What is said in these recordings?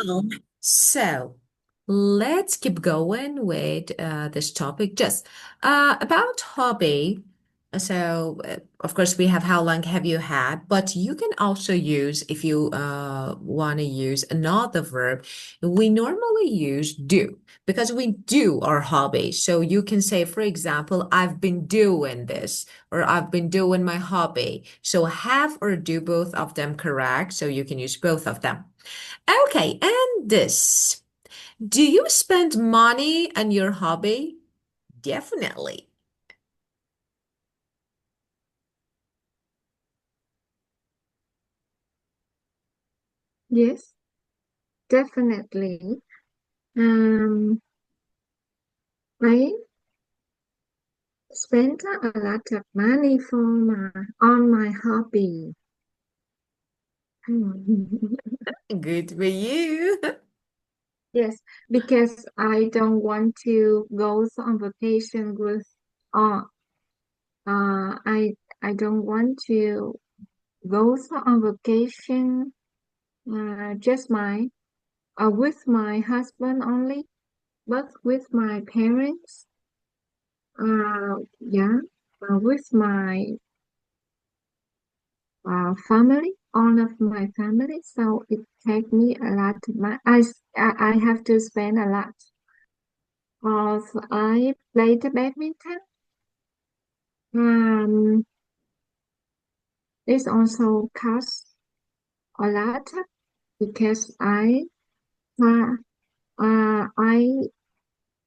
Well, so let's keep going with this topic. Just about hobby. Of course, we have how long have you had, but you can also use, if you want to use another verb, we normally use do because we do our hobby. So you can say, for example, I've been doing this or I've been doing my hobby. So have or do both of them correct. So you can use both of them. Okay, and this. Do you spend money on your hobby? Definitely. Yes, definitely. Um, I spent a lot of money on my hobby. Good for you. Yes, because I don't want to go on vacation with uh I don't want to go on vacation just my with my husband only, but with my parents yeah with my family, all of my family. So it takes me a lot of money. I have to spend a lot. Also, I play the badminton. Um, it also costs a lot because uh, I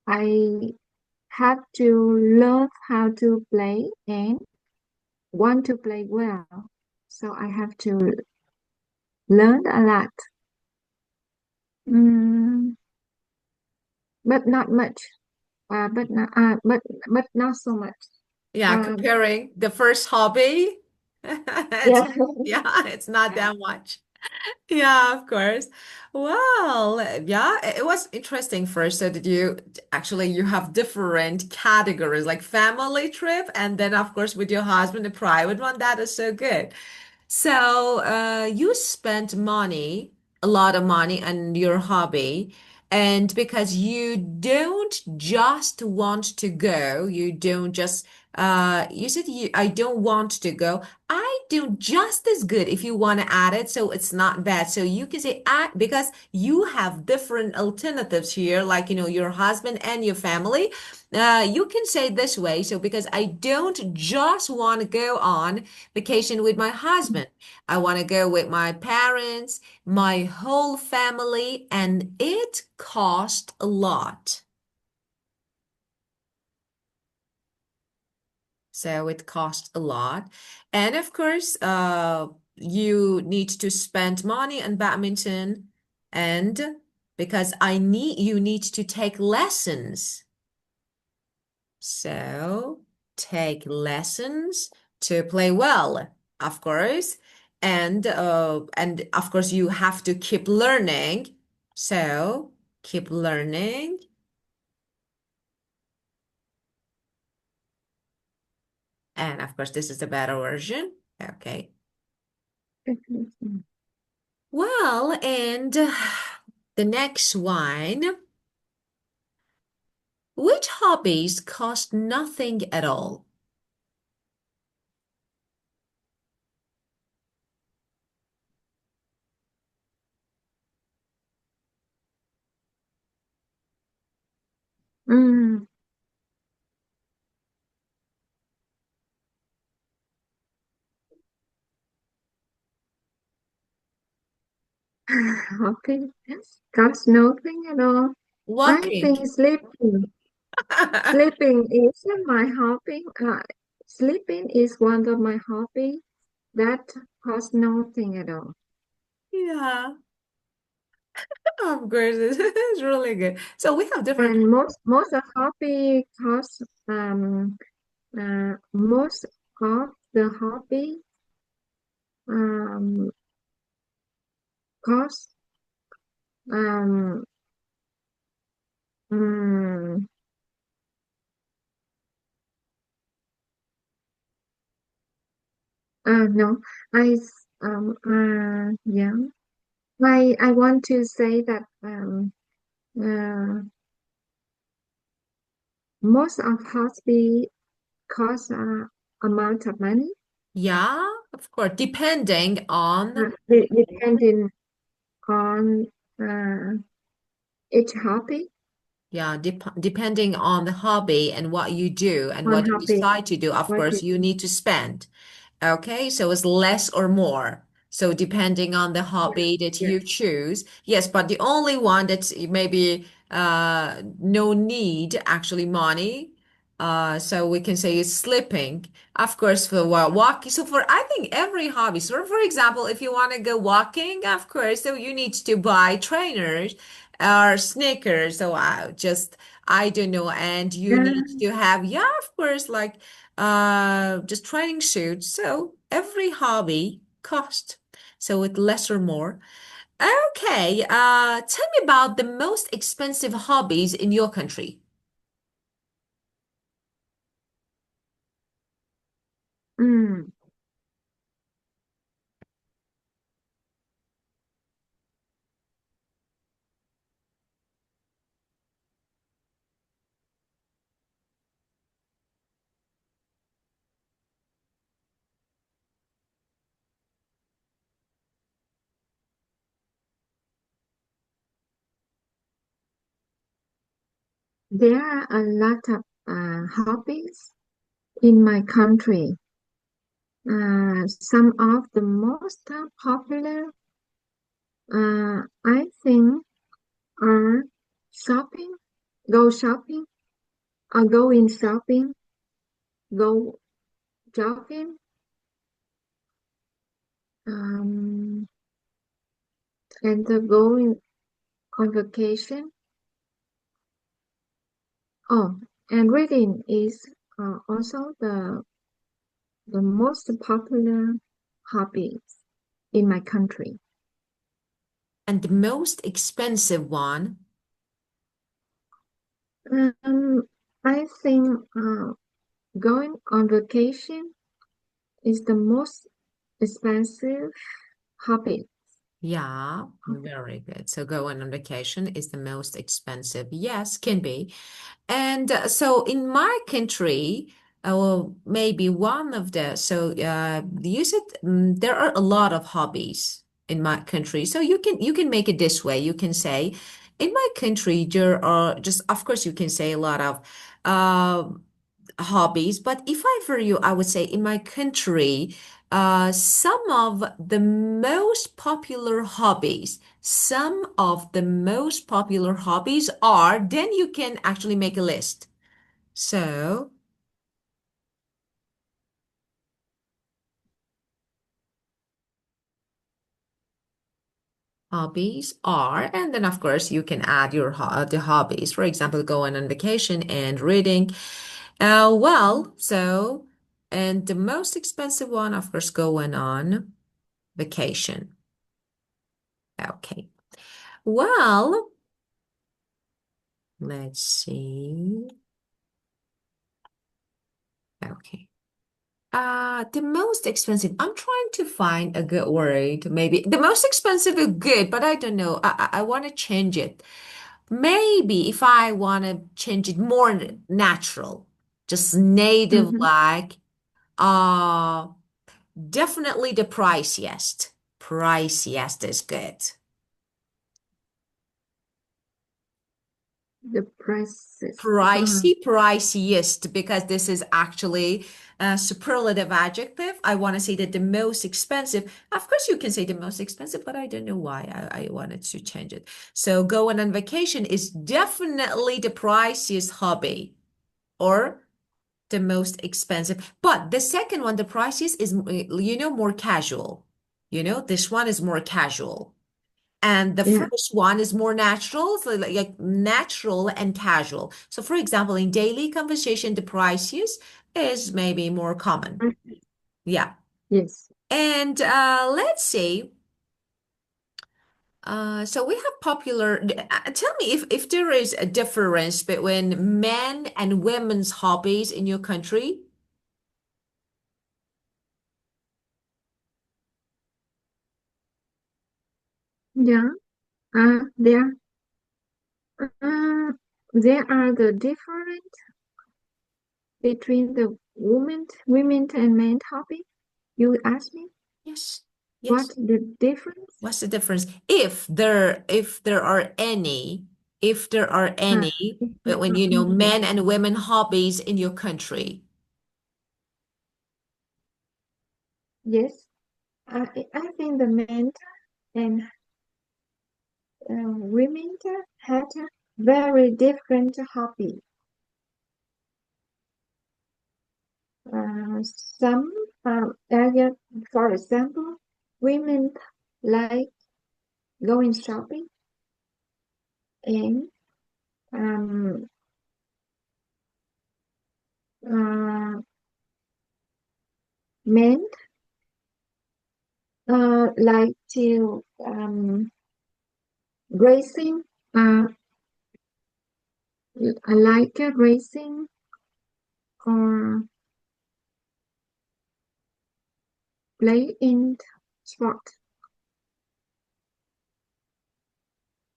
I have to learn how to play and want to play well. So I have to learn a lot. Mm, but not much. But not so much. Yeah, Um, comparing the first hobby, yeah. it's not that much. Yeah, of course. Well, yeah, it was interesting first. So did you actually you have different categories like family trip and then of course with your husband a private one. That is so good. So, you spent money, a lot of money on your hobby, and because you don't just want to go, you don't just, you said I don't want to go. I do just as good if you want to add it, so it's not bad. So you can say, because you have different alternatives here, like, your husband and your family. You can say this way. So, because I don't just want to go on vacation with my husband. I want to go with my parents, my whole family, and it cost a lot. So it cost a lot. And of course, you need to spend money on badminton and because you need to take lessons. So take lessons to play well, of course. And of course you have to keep learning. So keep learning. And of course this is the better version. Okay. Well, and the next one, which hobbies cost nothing at all? Mm, okay. Cost nothing at all. I think Walking. sleeping. Sleeping is my hobby. Sleeping is one of my hobby that costs nothing at all. Yeah, of course, it's really good. So we have different. And most of hobby costs most of the hobby um cost um mm, no, yeah. I want to say that uh, most of hobby cost amount of money, Yeah, of course, depending on, depending on uh, each hobby, yeah, depending on the hobby and what you do and on what you hobby. decide to do, of What course, is you need to spend. Okay, so it's less or more. So depending on the yeah, hobby that yeah. you choose, yes, but the only one that's maybe no need actually money. So we can say it's slipping. Of course, for walking. So for I think every hobby. So for example, if you want to go walking, of course, so you need to buy trainers or sneakers. So I don't know, and you need Uh, to have, yeah, of course, like just training suits. So every hobby cost. So with less or more. Okay, tell me about the most expensive hobbies in your country. mm, there are a lot of hobbies in my country. Some of the most popular, I think, are shopping, go shopping, go in shopping, go jogging, um, and going on vacation. Oh, and reading is also the most popular hobby in my country. And the most expensive one, Um, I think going on vacation is the most expensive hobby. yeah, very good. So going on vacation is the most expensive. Yes, can be. And so in my country, well, maybe one of the, so you said there are a lot of hobbies in my country. So you can make it this way. You can say, in my country, there are just, of course, you can say a lot of uh, hobbies. But if I were you, I would say in my country, some of the most popular hobbies. Some of the most popular hobbies are, then you can actually make a list. So, hobbies are, and then of course you can add your the hobbies. For example, going on vacation and reading. And the most expensive one, of course, going on vacation. Okay. Well, let's see. Okay. The most expensive. I'm trying to find a good word. Maybe the most expensive is good, but I don't know. I want to change it. Maybe if I want to change it more natural, just native Mhm. like, uh, definitely the priciest. Priciest is good. The prices. Priciest, because this is actually a superlative adjective. I want to say that the most expensive. Of course, you can say the most expensive, but I don't know why I wanted to change it. So going on vacation is definitely the priciest hobby or the most expensive. But the second one, the priciest, is, more casual. This one is more casual. And the Yeah. first one is more natural, so like natural and casual. So, for example, in daily conversation, the Pisces is maybe more common. Yeah. Yes. And let's see. So we have popular. Tell me if there is a difference between men and women's hobbies in your country. Yeah. There. Uh, there are the different between the women and men hobby. You ask me Yes. Yes. what's the difference? What's the difference? If there are any, if there are Ah, any, if but there when are you know any. men and women hobbies in your country. Yes, I think the men and women had a very different hobby. Some area, for example, women like going shopping and um, uh, men like to racing. I like racing or play in sport.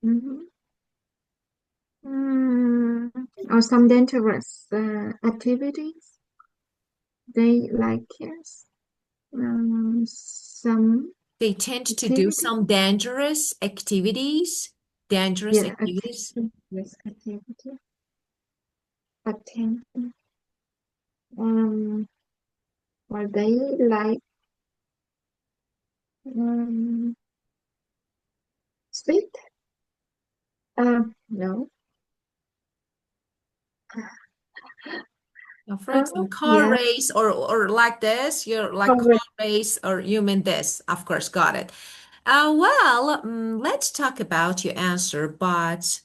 Mhm. Mm, or some dangerous activities. They like yes. Some They tend to do activity. some dangerous activities. Dangerous Yeah, activities. activity. Yes, activity. Attend. Um, or they like speed. No. For example, car Yeah, race or like this, you're like car correct. race or you mean this. Of course, got it. Well, let's talk about your answer, but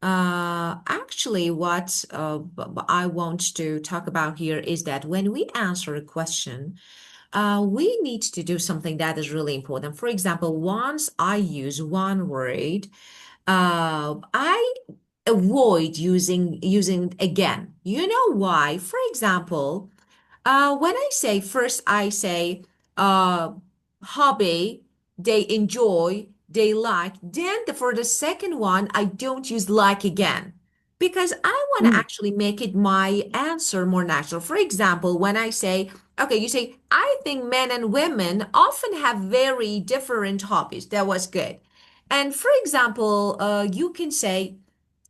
actually, what I want to talk about here is that when we answer a question, we need to do something that is really important. For example, once I use one word, I avoid using again. You know why? For example, when I say first, I say uh, hobby, they enjoy, they like. Then for the second one, I don't use like again because I want to Mm, actually make it my answer more natural. For example, when I say, okay, you say, I think men and women often have very different hobbies. That was good. And for example, you can say,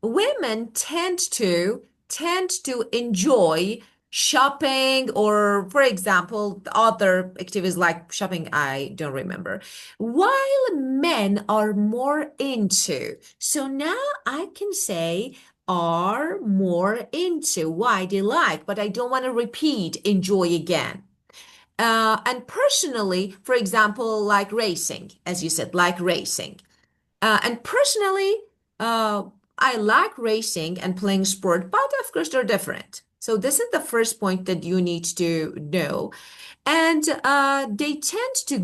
women tend to enjoy shopping or for example other activities like shopping I don't remember while men are more into so now I can say are more into why they like but I don't want to repeat enjoy again and personally for example like racing as you said like racing and personally, uh, I like racing and playing sport, but of course they're different. So this is the first point that you need to know. And they tend to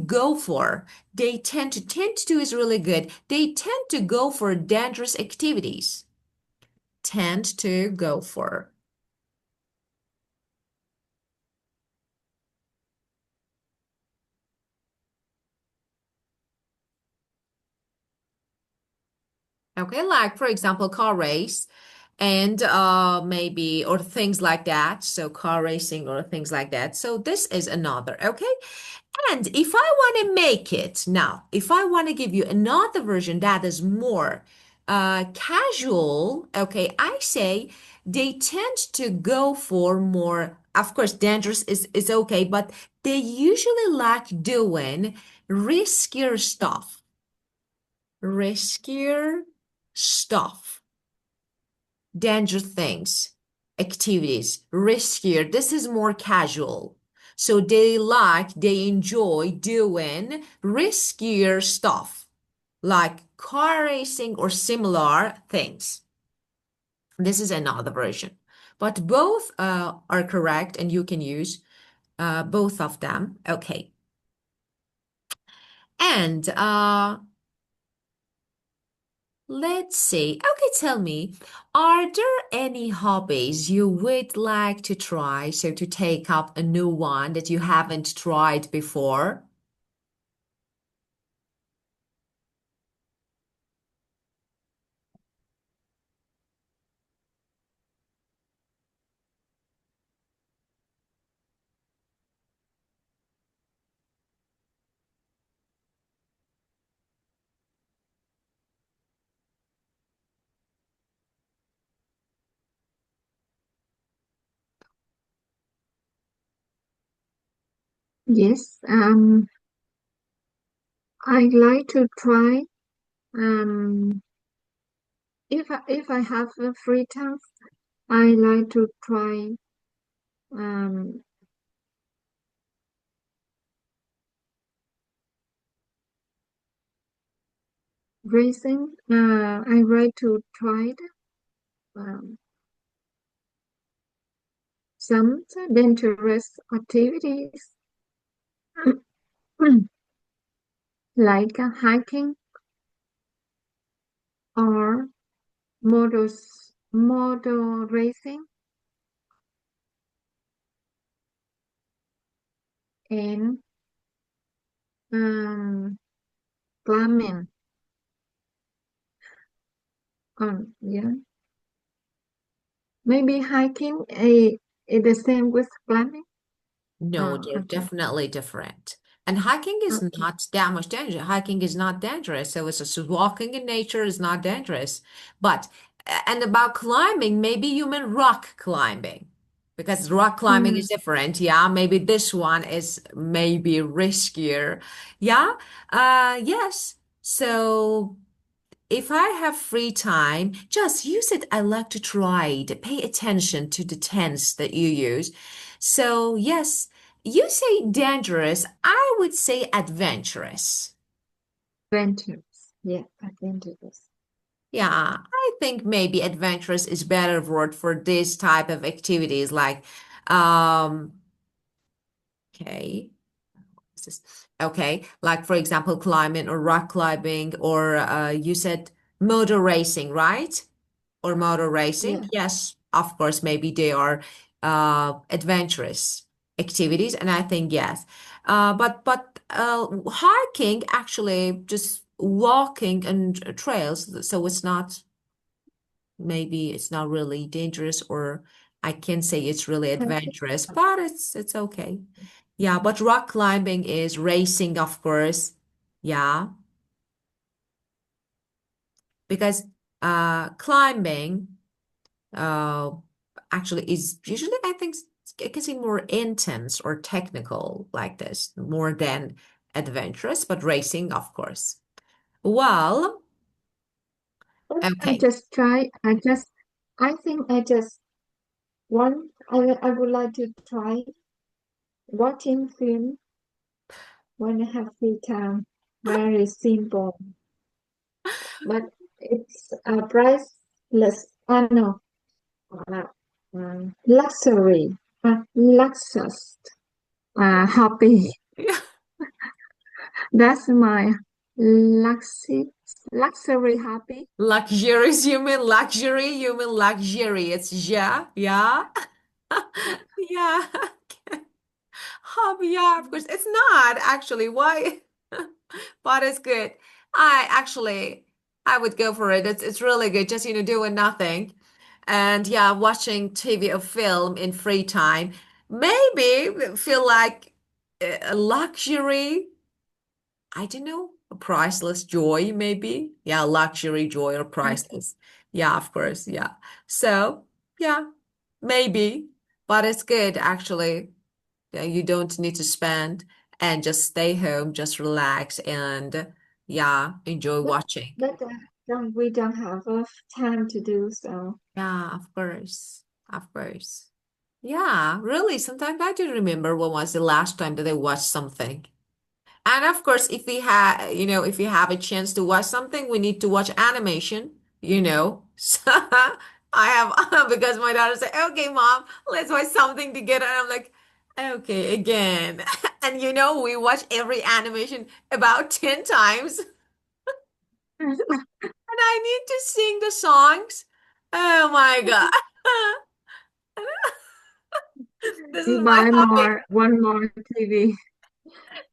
is really good. They tend to go for dangerous activities. Tend to go for. Okay, like for example, car race and maybe or things like that. So car racing or things like that. So this is another, okay? And if I want to make it now, if I want to give you another version that is more casual, okay, I say they tend to go for more, of course, dangerous is okay, but they usually like doing riskier stuff. Riskier stuff, dangerous things, activities, riskier. This is more casual. So they enjoy doing riskier stuff like car racing or similar things. This is another version. But both are correct and you can use both of them. Okay. And let's see. Okay, tell me, are there any hobbies you would like to try? So to take up a new one that you haven't tried before? Yes. I like to try. Um, if I have a free time, I like to try um racing. I like to try um, some dangerous activities like hiking or motor racing and um, climbing. Yeah, maybe hiking is the same with climbing. No, Oh, they're okay, definitely different. And hiking is okay. not that much dangerous. Hiking is not dangerous. So it's just walking in nature is not dangerous. But, and about climbing, maybe you mean rock climbing because rock climbing is Mm, different. Yeah, maybe this one is maybe riskier. Yeah, yes. So if I have free time, just use it. I like to try it. Pay attention to the tense that you use. So, yes, you say dangerous. I would say adventurous. adventures. Yeah, adventures. Yeah, I think maybe adventurous is better word for this type of activities like um okay. What's this? Okay, like for example, climbing or rock climbing or you said motor racing, right? Or motor racing, Yeah, yes, of course, maybe they are adventurous activities, and I think yes. But hiking actually just walking and trails, so it's not maybe it's not really dangerous, or I can say it's really okay. adventurous, but it's okay. Yeah, but rock climbing is racing, of course. Yeah, because climbing. uh, actually is usually, I think, it can seem more intense or technical like this, more than adventurous, but racing, of course. Well, But I okay. just try. I think I just want. I would like to try watching film when I have free time. Very simple, but it's a priceless. No, uh, luxury, luxus hobby. That's my luxury luxury hobby. Luxurious, you mean luxury, you mean luxury. It's yeah, yeah. Yeah. Yeah, of course. It's not actually. Why? But it's good. I actually I would go for it. It's really good. Just doing nothing. And yeah, watching TV or film in free time. Maybe feel like a luxury. I don't know, a priceless joy, maybe. Yeah, luxury joy or Okay. priceless. Yeah, of course. Yeah. So, yeah, maybe. But it's good actually. Yeah, you don't need to spend and just stay home, just relax and yeah, enjoy But watching. we don't have time to do so. Yeah, of course. Of course. Yeah, really. Sometimes I do remember when was the last time that I watched something. And of course, if we have a chance to watch something, we need to watch animation. So I have because my daughter said, "Okay, mom, let's watch something together." And I'm like, "Okay, again." And we watch every animation about 10 times, and I need to sing the songs. Oh my God. This is You my buy hobby. more, one more TV.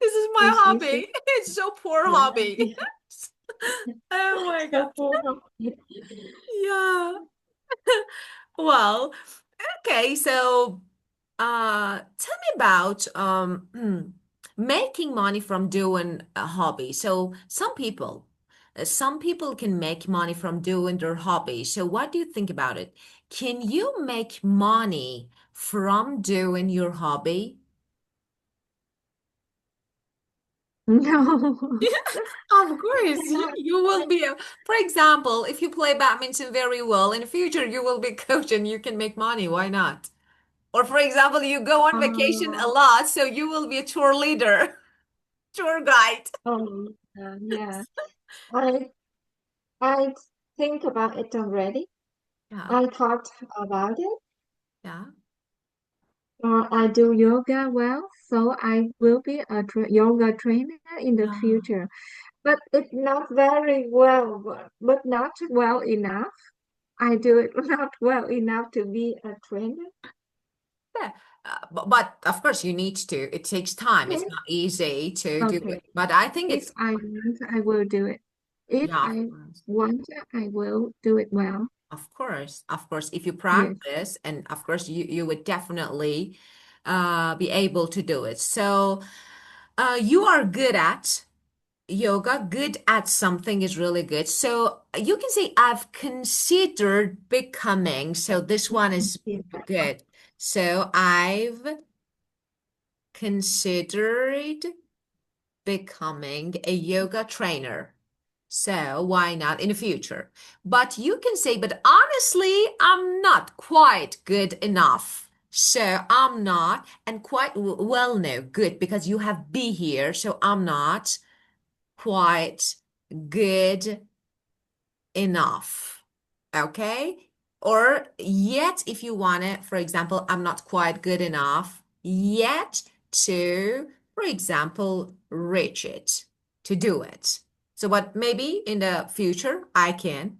This is my You should, hobby. It's so poor yeah. hobby. Oh my God. So full. Yeah. Well, okay, so tell me about making money from doing a hobby. So some people can make money from doing their hobby. So what do you think about it? Can you make money from doing your hobby? No. Of course, you will be for example, if you play badminton very well, in the future you will be a coach and you can make money. Why not? Or for example, you go on vacation a Oh, lot, so you will be a tour leader, tour guide. oh, yeah. I I think about it already. Yeah, I thought about it. yeah, I do yoga well, so I will be a yoga trainer in the yeah. future. But it's not very well, but not well enough. I do it not well enough to be a trainer. Yeah. But of course, you need to. It takes time. It's Okay. not easy to do Okay. it. But I think If it's, I want, I will do it. If yeah, of I course. want, I will do it well. Of course, of course. If you Yes. practice, and of course, you would definitely be able to do it. So, you are good at yoga. Good at something is really good. So you can say, I've considered becoming. So this one is Yes. good. So I've considered becoming a yoga trainer. So why not in the future? But you can say, but honestly, I'm not quite good enough. So I'm not, and quite well, no, good because you have be here. So I'm not quite good enough. Okay? Or yet, if you want it, for example, I'm not quite good enough yet to, for example, reach it, to do it. So, but maybe in the future I can.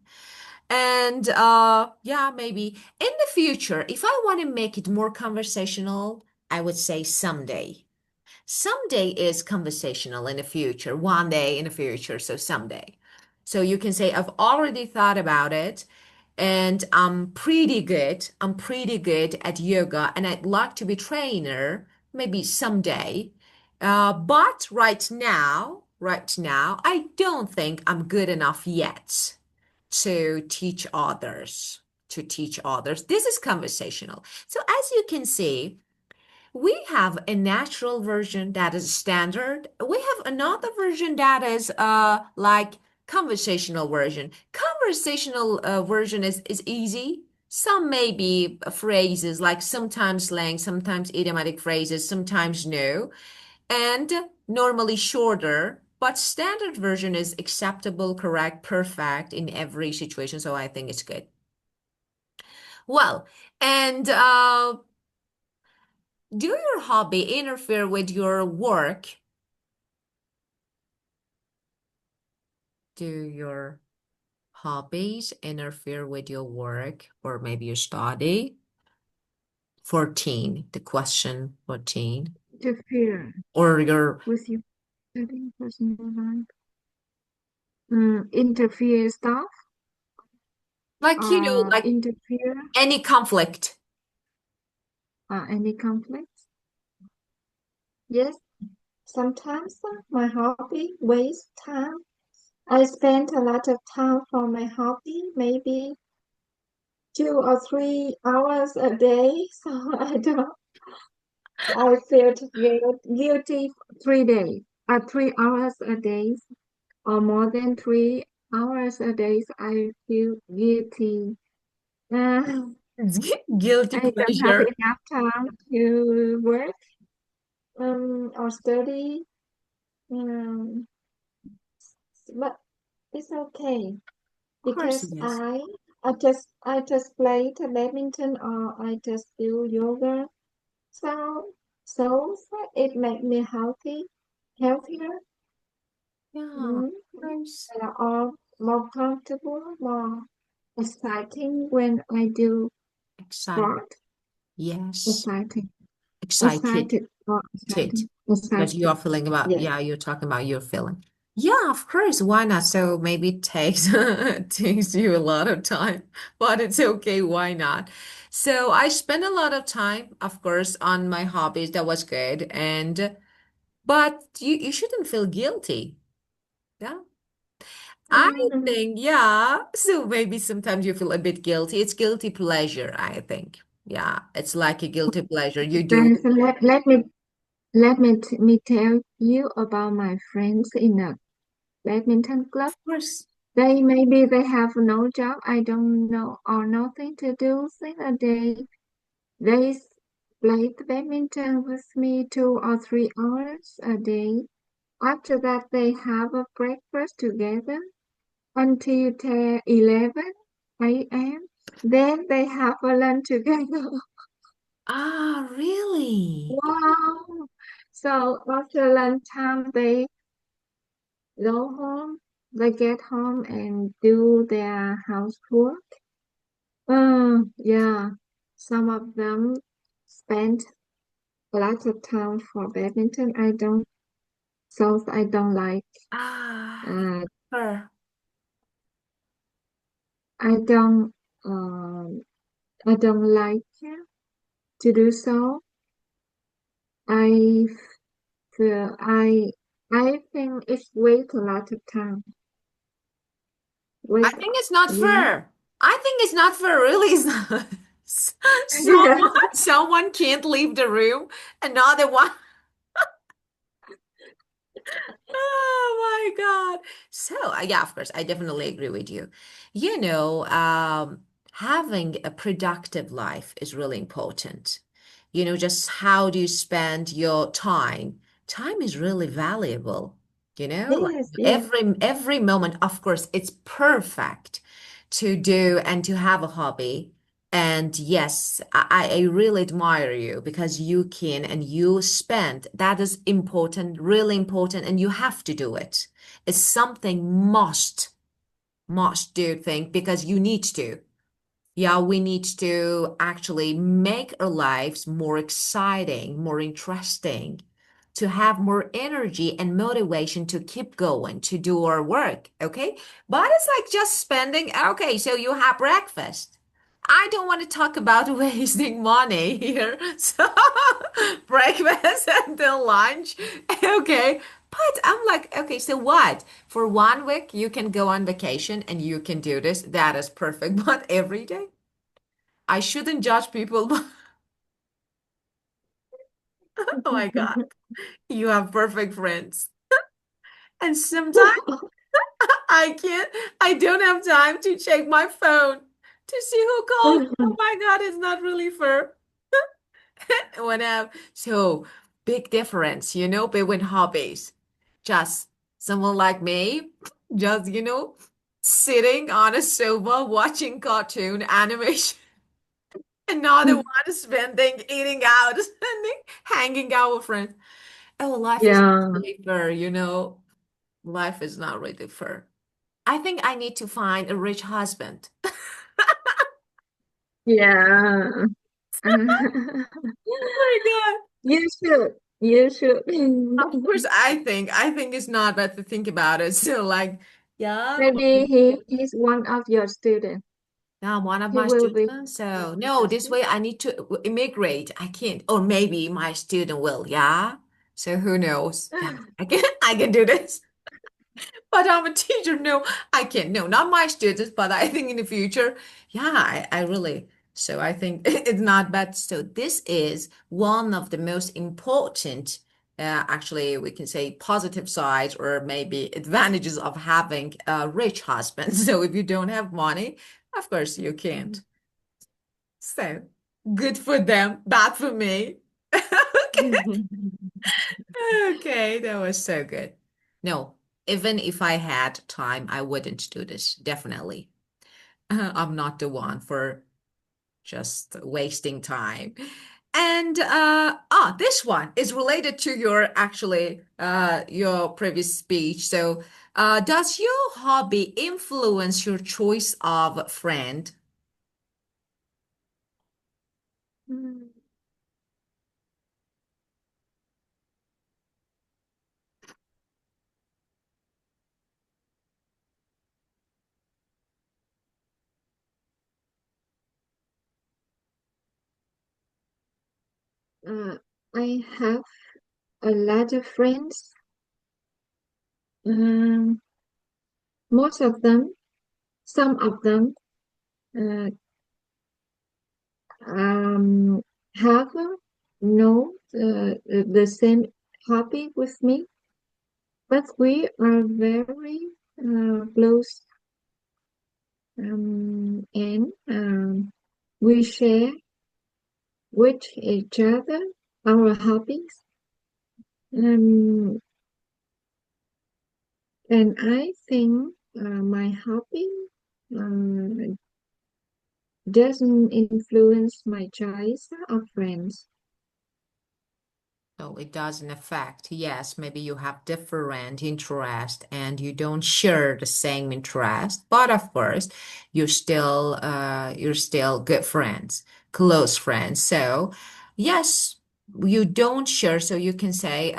And yeah, maybe in the future, if I want to make it more conversational, I would say someday. Someday is conversational in the future, one day in the future, so someday. So you can say, I've already thought about it and I'm pretty good. I'm pretty good at yoga and I'd like to be trainer maybe someday. But right now, I don't think I'm good enough yet to teach others, to teach others. This is conversational. So as you can see, we have a natural version that is standard. We have another version that is like conversational version. Conversational version is easy. Some may be phrases like sometimes slang, sometimes idiomatic phrases, sometimes no, and normally shorter. But standard version is acceptable, correct, perfect in every situation. So I think it's good. Well, and do your hobby interfere with your work? Do your hobbies interfere with your work or maybe your study? 14, the question 14. Interfere Or your, with your studying personal life. Interfere stuff. like, like Interfere. any conflict. Any conflicts? Yes. Sometimes my hobby wastes time. I spend a lot of time for my hobby, maybe 2 or 3 hours a day. So I feel guilty 3 days, 3 hours a day, or more than 3 hours a day. I feel guilty. Uh, Guilty I don't have pleasure. enough time to work or study. Um, but it's okay Of course it because is. I just play the badminton or I just do yoga. So it makes me healthier, Yeah, of mm, course. or more comfortable, more exciting when I do Excited. sport. Yes. Exciting, Excited. excited, more Tit. exciting, Because you excited. are feeling about, Yes. yeah, you're talking about your feeling. Yeah, of course. Why not? So maybe it takes takes you a lot of time, but it's okay. Why not? So I spend a lot of time, of course, on my hobbies. That was good. And but you shouldn't feel guilty. Yeah. I Mhm. think, yeah. So maybe sometimes you feel a bit guilty. It's guilty pleasure, I think. Yeah, it's like a guilty pleasure. You do. Then let me. Let me tell you about my friends in a badminton club. Of course. Maybe they have no job, I don't know, or nothing to do in a day. They played badminton with me 2 or 3 hours a day. After that, they have a breakfast together until 10, 11 a.m. Then they have a lunch together. Ah, really? Wow! So after lunchtime, they go home. They get home and do their housework. Yeah. Some of them spend a lot of time for badminton. I don't like. Ah, Uh, her. I don't. Um, I don't like to do so. I feel I think it's waste a lot of time. I Wait, think it's not yeah, fair. I think it's not fair, really. It's not. yeah, Someone can't leave the room, another one. Oh my God. So, yeah, of course, I definitely agree with you. Having a productive life is really important. Just how do you spend your time? Time is really valuable. Like yes, yes, every moment, of course, it's perfect to do and to have a hobby. And yes, I really admire you because you can and you spend. That is important, really important, and you have to do it. It's something must do thing because you need to. Yeah, we need to actually make our lives more exciting, more interesting, to have more energy and motivation to keep going, to do our work. Okay. But it's like just spending. Okay. So you have breakfast. I don't want to talk about wasting money here. So breakfast until lunch. Okay. But I'm like, okay, so what? For 1 week, you can go on vacation and you can do this. That is perfect. But every day? I shouldn't judge people, but oh my God, you have perfect friends. And sometimes I don't have time to check my phone to see who called. Oh my God, it's not really fair. So big difference, between hobbies. Just someone like me, just, sitting on a sofa watching cartoon animation. Another one spending, eating out, spending, hanging out with friends. Oh, life is yeah, not really fair. Life is not really fair. I think I need to find a rich husband. yeah. Oh my God. You should, you should. Of course, I think it's not bad to think about it. So like, yeah, Maybe he's one of your students. now one of He my will be students. your So no, this husband. way I need to immigrate. I can't, or maybe my student will. Yeah. So who knows? Yeah, I can do this. But I'm a teacher. No, I can't. No, not my students, but I think in the future, yeah, I really. So I think it's not bad. So this is one of the most important, actually, we can say positive sides or maybe advantages of having a rich husband. So if you don't have money, of course you can't. So good for them, bad for me. Okay, that was so good. No, even if I had time, I wouldn't do this. Definitely. I'm not the one for just wasting time. And this one is related to your previous speech. So, does your hobby influence your choice of friend? Uh, I have a lot of friends. Um, Most of them, some of them, uh, um, have know the same hobby with me, but we are very close, and we share with each other our hobbies. Um, and I think my hobby uh, doesn't influence my choice of friends. So it doesn't affect. Yes, maybe you have different interest and you don't share the same interest, but of course, you're still good friends, close friends. So yes, you don't share, so you can say,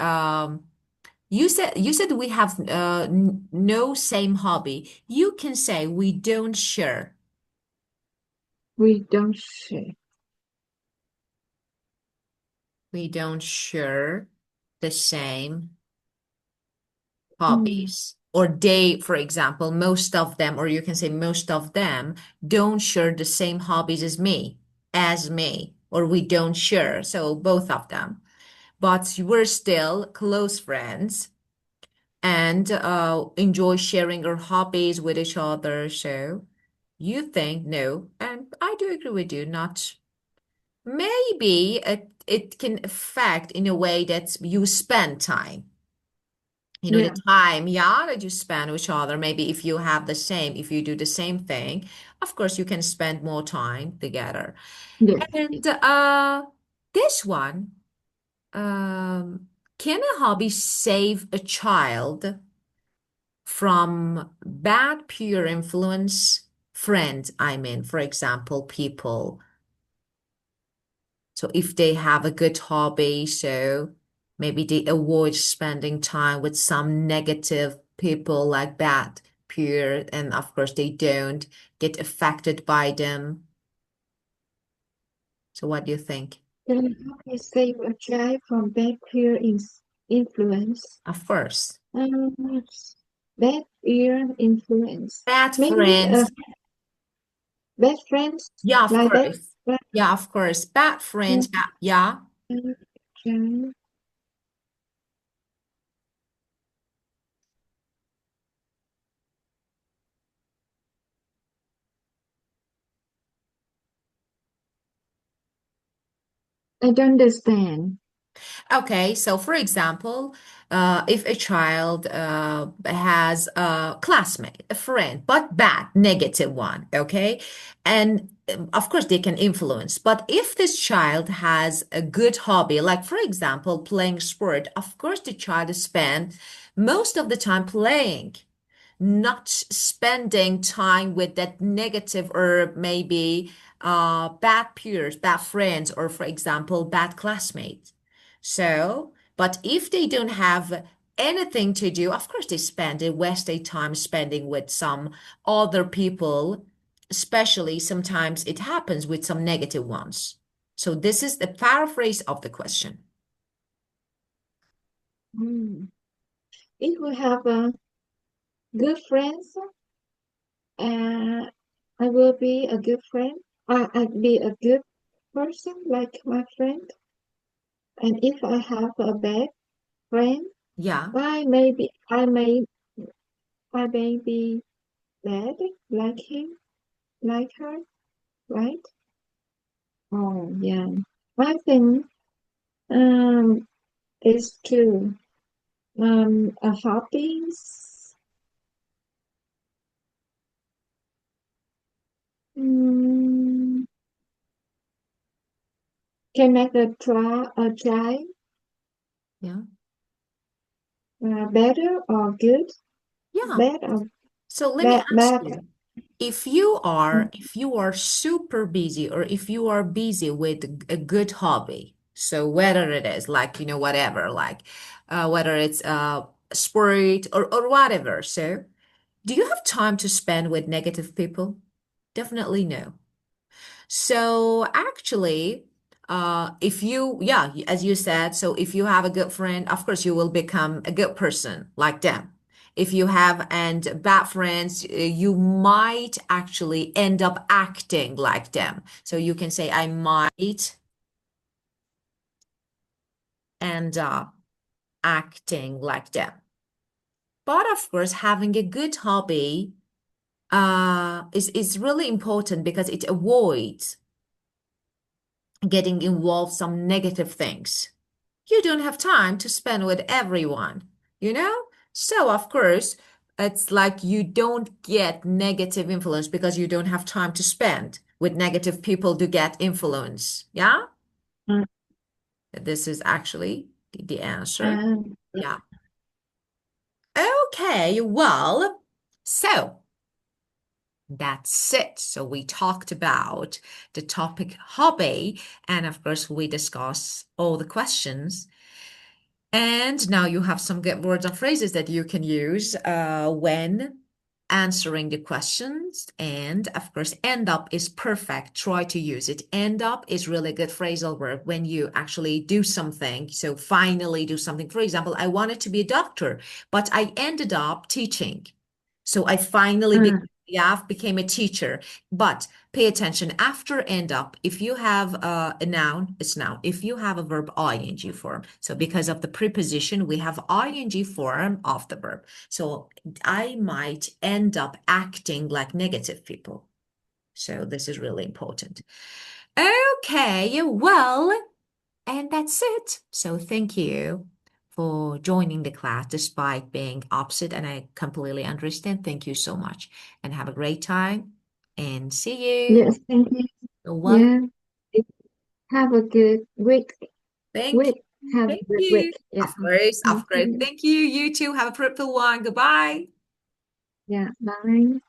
you said we have no same hobby. You can say we don't share. We don't share. We don't share the same Mm, hobbies. Or they, for example, most of them, or you can say most of them don't share the same hobbies as me, or we don't share. So both of them. But we're still close friends and enjoy sharing our hobbies with each other. So you think no, and I do agree with you, not maybe it can affect in a way that you spend time. The yeah, time, yeah, that you spend with each other. Maybe if you do the same thing, of course, you can spend more time together. yes. And this one, can a hobby save a child from bad peer influence? Friends, I mean, for example, people. So if they have a good hobby, so maybe they avoid spending time with some negative people like that, peer, and of course they don't get affected by them. So what do you think? Then how can I save a child from bad peer influence? Of course. Um, bad peer influence. Bad Maybe friends. bad friends Yeah, of like that. course. Yeah, of course. Bad friends. Bad Bad, yeah. child. I don't understand. Okay, so for example, if a child has a classmate, a friend, but bad, negative one, okay, and of course they can influence. But if this child has a good hobby, like for example, playing sport, of course the child is spend most of the time playing, not spending time with that negative or maybe bad peers, bad friends, or for example, bad classmates. So, but if they don't have anything to do, of course they waste their time spending with some other people, especially sometimes it happens with some negative ones. So this is the paraphrase of the question. Hmm. If we have good friends, uh, I will be a good friend. I'd be a good person like my friend. And if I have a bad friend, Yeah. I may be bad like him, like her, right? Oh yeah. I think it's true. Hobbies mm, can make a child Yeah. better or good, Yeah. bad or So let me bad, ask bad. you. If you are super busy or if you are busy with a good hobby, so whether it is like, whatever, like whether it's sport or whatever, so do you have time to spend with negative people? Definitely no. So actually, yeah, as you said, so if you have a good friend, of course you will become a good person like them. If you have and bad friends, you might actually end up acting like them. So you can say, I might end up acting like them. But of course, having a good hobby is really important because it avoids getting involved some negative things. You don't have time to spend with everyone, you know? So of course, it's like you don't get negative influence because you don't have time to spend with negative people to get influence. Yeah? Mm. This is actually the answer. À, Yeah. Okay, well, so that's it. So we talked about the topic hobby, and of course, we discussed all the questions. And now you have some good words and phrases that you can use when answering the questions. And of course, end up is perfect. Try to use it. End up is really good phrasal verb when you actually do something. So finally do something. For example, I wanted to be a doctor, but I ended up teaching. So I finally à, became a teacher. But pay attention after end up. If you have a noun, it's noun. If you have a verb ing form. So because of the preposition, we have ing form of the verb. So I might end up acting like negative people. So this is really important. Okay, well, and that's it. So thank you for joining the class despite being opposite, and I completely understand. Thank you so much, and have a great time. And see you. yes, thank you. You're welcome. Yeah, have a good week. Thank Week. you. Have a Thank good week. you. Yeah. Of course, Thank of course. you. Thank you. You too. Have a fruitful one. Goodbye. Yeah. Bye.